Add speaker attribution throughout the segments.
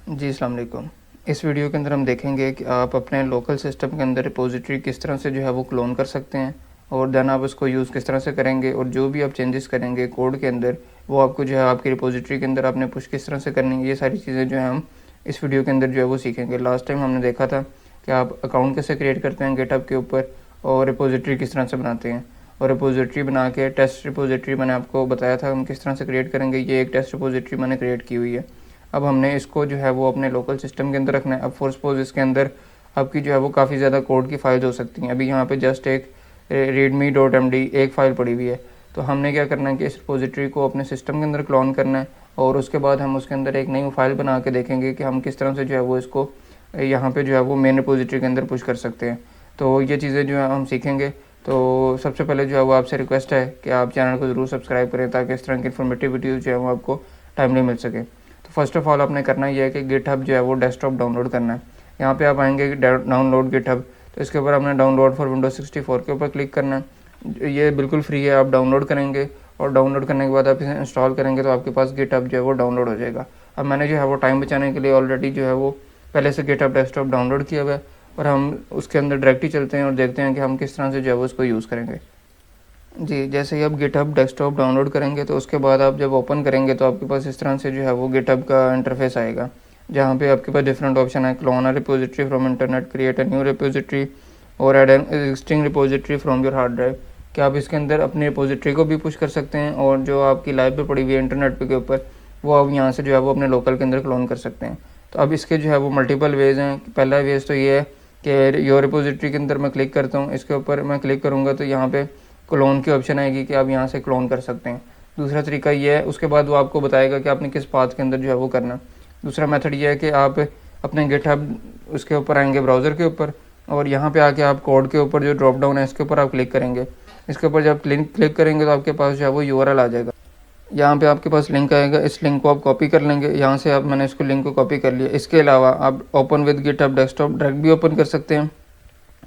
Speaker 1: जी, अस्सलाम वालेकुम। इस वीडियो के अंदर हम देखेंगे कि आप अपने लोकल सिस्टम के अंदर रिपॉजिटरी किस तरह से जो है वो क्लोन कर सकते हैं और देन आप उसको यूज़ किस तरह से करेंगे और जो भी आप चेंजेस करेंगे कोड के अंदर वो आपको जो है आपकी रिपॉजिटरी के अंदर आपने पुश किस तरह से करनी है। ये सारी चीज़ें जो है हम इस वीडियो के अंदर जो है वो सीखेंगे। लास्ट टाइम हमने देखा था कि आप अकाउंट कैसे क्रिएट करते हैं गिटहब के ऊपर और रिपॉजिटरी किस तरह से बनाते हैं और रिपॉजिटरी बना के टेस्ट रिपॉजिटरी मैंने आपको बताया था हम किस तरह से क्रिएट करेंगे। ये एक टेस्ट रिपॉजिटरी मैंने क्रिएट की हुई है। अब हमने इसको जो है वो अपने लोकल सिस्टम के अंदर रखना है। अब फॉर सपोज इसके अंदर आपकी जो है वो काफ़ी ज़्यादा कोड की फाइल्स हो सकती हैं। अभी यहाँ पे जस्ट एक readme.md एक फ़ाइल पड़ी हुई है। तो हमने क्या करना है कि इस रिपोजिटरी को अपने सिस्टम के अंदर क्लोन करना है और उसके बाद हम उसके अंदर एक नई फाइल बना के देखेंगे कि हम किस तरह से जो है वो इसको यहाँ पे जो है वो मेन रिपोजिटरी के अंदर पुश कर सकते हैं। तो ये चीज़ें जो है हम सीखेंगे। तो सबसे पहले जो है वो आपसे रिक्वेस्ट है कि आप चैनल को ज़रूर सब्सक्राइब करें ताकि इस तरह की इन्फॉर्मेटिव वीडियोज़ जो है वो आपको टाइमली मिल सके। तो फर्स्ट ऑफ ऑल आपने करना ये है कि गिटहब जो है वो डेस्कटॉप डाउनलोड करना है। यहाँ पे आप आएंगे डाउनलोड गिटहब, तो इसके ऊपर आपने डाउनलोड फॉर विंडोज 64 के ऊपर क्लिक करना है। ये बिल्कुल फ्री है, आप डाउनलोड करेंगे और डाउनलोड करने के बाद आप इसे इंस्टॉल करेंगे तो आपके पास गिटहब जो है वो डाउनलोड हो जाएगा। अब मैंने जो है वो टाइम बचाने के लिए ऑलरेडी जो है वो पहले से गिटहब डेस्कटॉप डाउनलोड किया हुआ है और हम उसके अंदर डायरेक्ट ही चलते हैं और देखते हैं कि हम किस तरह से जो है वो उसको यूज़ करेंगे। जी, जैसे ही आप गिटहब डेस्कटॉप डाउनलोड करेंगे तो उसके बाद आप जब ओपन करेंगे तो आपके पास इस तरह से जो है वो गिटहब का इंटरफेस आएगा, जहाँ पे आपके पास डिफरेंट ऑप्शन है। Clone a repository from internet, create a new repository और add an existing repository from your hard drive. कि आप इसके अंदर अपनी रिपोजिटरी को भी पुश कर सकते हैं और जो आपकी लाइव पे पड़ी हुई है इंटरनेट पे के ऊपर वो आप यहाँ से जो है वो अपने लोकल के अंदर क्लोन कर सकते हैं। तो अब इसके जो है वो मल्टीपल वेज़ हैं। पहला वेज़ तो ये है कि योर रिपोजिटरी के अंदर मैं क्लिक करता हूँ, इसके ऊपर मैं क्लिक करूँगा तो यहाँ पे क्लोन की ऑप्शन आएगी कि आप यहाँ से क्लोन कर सकते हैं। दूसरा तरीका ये है, उसके बाद वो आपको बताएगा कि आपने किस पाथ के अंदर जो है वो करना। दूसरा मेथड ये है कि आप अपने गिटहब उसके ऊपर आएंगे ब्राउज़र के ऊपर और यहाँ पे आके आप कोड के ऊपर जो ड्रॉप डाउन है इसके ऊपर आप क्लिक करेंगे। इसके ऊपर जब क्लिक करेंगे तो आपके पास जो है वो यूआरएल आ जाएगा। यहाँ पे आपके पास लिंक आएगा, इस लिंक को आप कॉपी कर लेंगे। यहाँ से आप मैंने इसको लिंक को कॉपी कर लिया। इसके अलावा आप open with GitHub desktop direct भी ओपन कर सकते हैं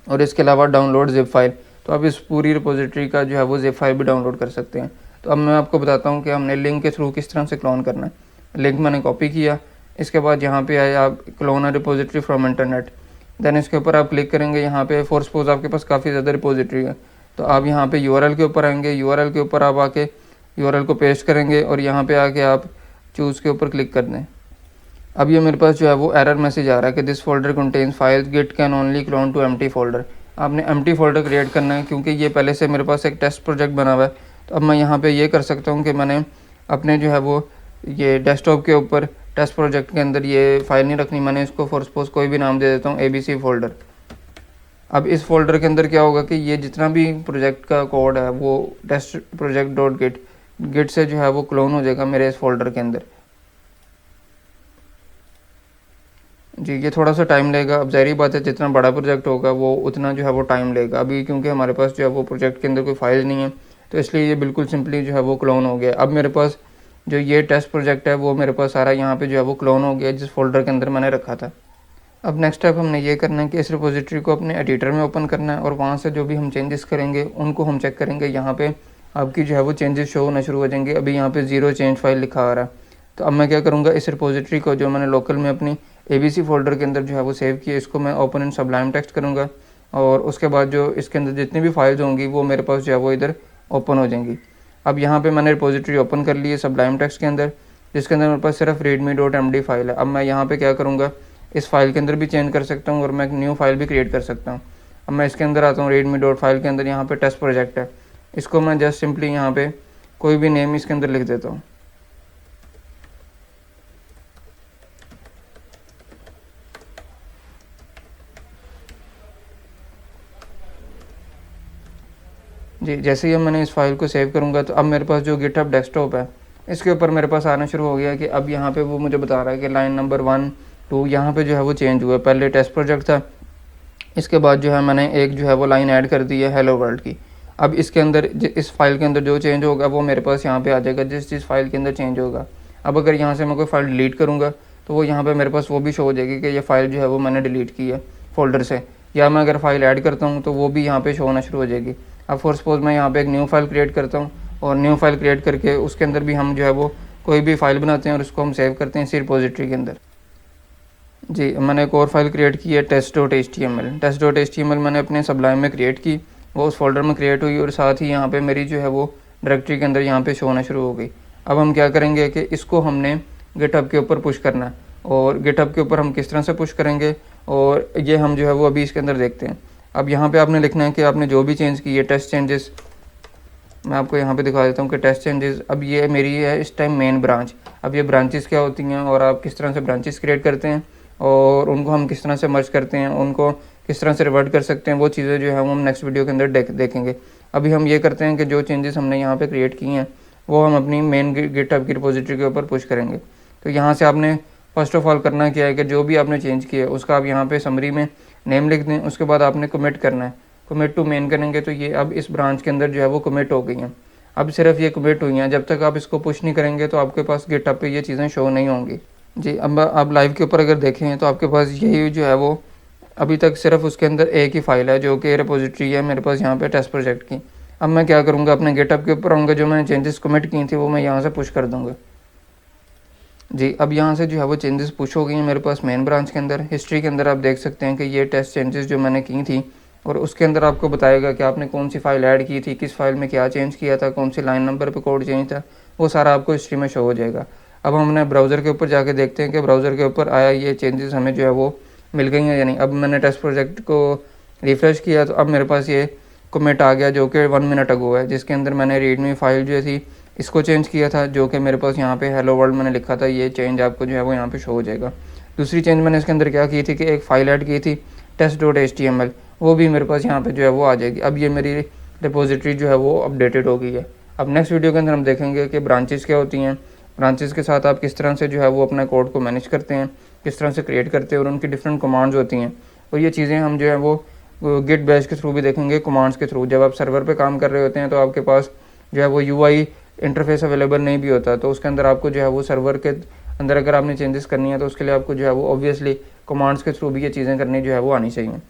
Speaker 1: और इसके अलावा डाउनलोड जिप फाइल, तो आप इस पूरी रिपोजिटरी का जो है वो जिप फाइल भी डाउनलोड कर सकते हैं। तो अब मैं आपको बताता हूँ कि हमने लिंक के थ्रू किस तरह से क्लोन करना है। लिंक मैंने कॉपी किया, इसके बाद यहाँ पे आए आप clone a repository from internet, then इसके ऊपर आप क्लिक करेंगे। यहाँ पे फॉर सपोज आपके पास काफ़ी ज़्यादा रिपोजिटरी है तो आप यहाँ पे यूआरएल के ऊपर आएंगे। यूआरएल के ऊपर आप आके यूआरएल को पेस्ट करेंगे और यहाँ पे आके आप चूज़ के ऊपर क्लिक कर दें। अब ये मेरे पास जो है वो एरर मैसेज आ रहा है कि this folder contains files git can only clone to empty folder. आपने एम्प्टी फोल्डर क्रिएट करना है क्योंकि ये पहले से मेरे पास एक टेस्ट प्रोजेक्ट बना हुआ है। तो अब मैं यहाँ पे ये कर सकता हूँ कि मैंने अपने जो है वो ये डेस्कटॉप के ऊपर टेस्ट प्रोजेक्ट के अंदर ये फाइल नहीं रखनी, मैंने इसको फॉर सपोज कोई भी नाम दे देता हूँ ABC फोल्डर। अब इस फोल्डर के अंदर क्या होगा कि ये जितना भी प्रोजेक्ट का कोड है वो टेस्ट प्रोजेक्ट डॉट गिट से जो है वो क्लोन हो जाएगा मेरे इस फोल्डर के अंदर। जी, ये थोड़ा सा टाइम लेगा। अब ज़ाहिर बात है जितना बड़ा प्रोजेक्ट होगा वो उतना जो है वो टाइम लेगा। अभी क्योंकि हमारे पास जो है वो प्रोजेक्ट के अंदर कोई फाइल नहीं है तो इसलिए ये बिल्कुल सिंपली जो है वो क्लोन हो गया। अब मेरे पास जो ये टेस्ट प्रोजेक्ट है वो मेरे पास सारा यहाँ पे जो है वो क्लोन हो गया जिस फोल्डर के अंदर मैंने रखा था। अब नेक्स्ट स्टेप हमने ये करना है कि इस रिपोजिटरी को अपने एडिटर में ओपन करना है और वहाँ से जो भी हम चेंजेस करेंगे उनको हम चेक करेंगे। यहाँ पे आपकी जो है वो चेंजेस शो होना शुरू हो जाएंगे। अभी यहाँ पे 0 चेंज फाइल लिखा आ रहा है। तो अब मैं क्या करूँगा, इस रिपोजिटरी को जो मैंने लोकल में अपनी ABC फोल्डर के अंदर जो है वो सेव किया इसको मैं ओपन इन सबलाइम टेक्स्ट करूँगा और उसके बाद जो इसके अंदर जितनी भी फाइल्स होंगी वो मेरे पास जो है वो इधर ओपन हो जाएंगी। अब यहाँ पे मैंने रिपोजिटरी ओपन कर ली है सबलाइम टेक्स्ट के अंदर, जिसके अंदर मेरे पास सिर्फ readme.md फाइल है। अब मैं यहाँ पे क्या करूँगा, इस फाइल के अंदर भी चेंज कर सकता हूँ और मैं एक न्यू फाइल भी क्रिएट कर सकता हूँ। अब मैं इसके अंदर आता हूँ readme फाइल के अंदर, यहाँ पे टेस्ट प्रोजेक्ट है, इसको मैं जस्ट सिंपली यहाँ पे कोई भी नेम इसके अंदर लिख देता हूँ। जी, जैसे ही मैंने इस फाइल को सेव करूँगा तो अब मेरे पास जो गिटहब डेस्कटॉप है इसके ऊपर मेरे पास आना शुरू हो गया कि अब यहाँ पे वो मुझे बता रहा है कि लाइन नंबर 1 2 यहाँ पे जो है वो चेंज हुआ है। पहले टेस्ट प्रोजेक्ट था, इसके बाद जो है मैंने एक जो है वो लाइन ऐड कर दी है हेलो वर्ल्ड की। अब इसके अंदर इस फाइल के अंदर जो चेंज होगा वो मेरे पास यहाँ पे आ जाएगा जिस फाइल के अंदर चेंज होगा। अब अगर यहाँ से मैं कोई फाइल डिलीट करूँगा तो वो यहाँ पे मेरे पास वो भी शो हो जाएगी कि ये फाइल जो है वो मैंने डिलीट की है फोल्डर से, या मैं अगर फाइल ऐड करता हूँ तो वो भी यहाँ पे शो होना शुरू हो जाएगी। अब फॉर सपोज मैं यहाँ पे एक न्यू फाइल क्रिएट करता हूँ और न्यू फाइल क्रिएट करके उसके अंदर भी हम जो है वो कोई भी फाइल बनाते हैं और उसको हम सेव करते हैं इसी रिपोजिटरी के अंदर। जी, मैंने एक और फाइल क्रिएट की है test.html। test.html मैंने अपने सबलाइम में क्रिएट की, वो उस फोल्डर में क्रिएट हुई और साथ ही यहाँ पे मेरी जो है वो डायरेक्टरी के अंदर यहाँ पे शो होना शुरू हो गई। अब हम क्या करेंगे कि इसको हमने गिटहब के ऊपर पुश करना है, और गिटहब के ऊपर हम किस तरह से पुश करेंगे और ये हम जो है वो अभी इसके अंदर देखते हैं। अब यहाँ पे आपने लिखना है कि आपने जो भी चेंज की है, टेस्ट चेंजेस, मैं आपको यहाँ पे दिखा देता हूँ कि टेस्ट चेंजेस, अब ये मेरी है इस टाइम मेन ब्रांच। अब ये ब्रांचेस क्या होती हैं और आप किस तरह से ब्रांचेस क्रिएट करते हैं और उनको हम किस तरह से मर्ज करते हैं, उनको किस तरह से रिवर्ट कर सकते हैं, वो चीज़ें जो है वो हम नेक्स्ट वीडियो के अंदर देखेंगे। अभी हम ये करते हैं कि जो चेंजेस हमने यहाँ पे क्रिएट किए हैं वो हम अपनी मेन गिटहब की रिपोजिटरी के ऊपर पुश करेंगे। तो यहाँ से आपने फर्स्ट ऑफ ऑल करना क्या है कि जो भी आपने चेंज किया है उसका आप यहाँ पे समरी में नेम लिख दें। उसके बाद आपने कमिट करना है, कमिट टू मेन करेंगे तो ये अब इस ब्रांच के अंदर जो है वो कमिट हो गई हैं। अब सिर्फ ये कमिट हुई हैं, जब तक आप इसको पुश नहीं करेंगे तो आपके पास गिटहब पे ये चीज़ें शो नहीं होंगी। जी, अब आप लाइव के ऊपर अगर देखें तो आपके पास यही जो है वो अभी तक सिर्फ उसके अंदर एक ही फाइल है जो कि रिपोजिटरी है मेरे पास यहाँ पे टेस्ट प्रोजेक्ट की। अब मैं क्या करूँगा, अपने गिटहब के ऊपर आऊँगा, जो मैंने चेंजेस कमिट की थी वो मैं यहाँ से पुश कर दूँगा। जी, अब यहाँ से जो है वो चेंजेस पुश हो गई हैं मेरे पास मेन ब्रांच के अंदर। हिस्ट्री के अंदर आप देख सकते हैं कि ये टेस्ट चेंजेस जो मैंने की थी, और उसके अंदर आपको बताएगा कि आपने कौन सी फ़ाइल ऐड की थी, किस फाइल में क्या चेंज किया था, कौन सी लाइन नंबर पे कोड चेंज था, वो सारा आपको हिस्ट्री में शो हो जाएगा। अब हम अपने ब्राउज़र के ऊपर जाके देखते हैं कि ब्राउज़र के ऊपर आया ये चेंजेस हमें जो है वो मिल गई हैं या नहीं। अब मैंने टेस्ट प्रोजेक्ट को रिफ़्रेश किया तो अब मेरे पास ये कमिट आ गया जो कि 1 मिनट अगो है, जिसके अंदर मैंने रीडमी फाइल जो थी इसको चेंज किया था, जो कि मेरे पास यहाँ पे हेलो वर्ल्ड मैंने लिखा था। ये चेंज आपको जो है वो यहाँ पे शो हो जाएगा। दूसरी चेंज मैंने इसके अंदर क्या की थी कि एक फ़ाइल ऐड की थी test.html, वो भी मेरे पास यहाँ पे जो है वो आ जाएगी। अब ये मेरी रिपोजिटरी जो है वो अपडेटेड हो गई है। अब नेक्स्ट वीडियो के अंदर हम देखेंगे कि ब्रांचेस क्या होती हैं, ब्रांचेस के साथ आप किस तरह से जो है वो अपना कोड को मैनेज करते हैं, किस तरह से क्रिएट करते हैं और उनकी डिफरेंट कमांड्स होती हैं। और ये चीज़ें हम जो है वो गिट बैश के थ्रू भी देखेंगे, कमांड्स के थ्रू। जब आप सर्वर पे काम कर रहे होते हैं तो आपके पास जो है वो यूआई इंटरफेस अवेलेबल नहीं भी होता, तो उसके अंदर आपको जो है वो सर्वर के अंदर अगर आपने चेंजेस करनी है तो उसके लिए आपको जो है वो ऑब्वियसली कमांड्स के थ्रू भी ये चीज़ें करनी जो है वो आनी चाहिए।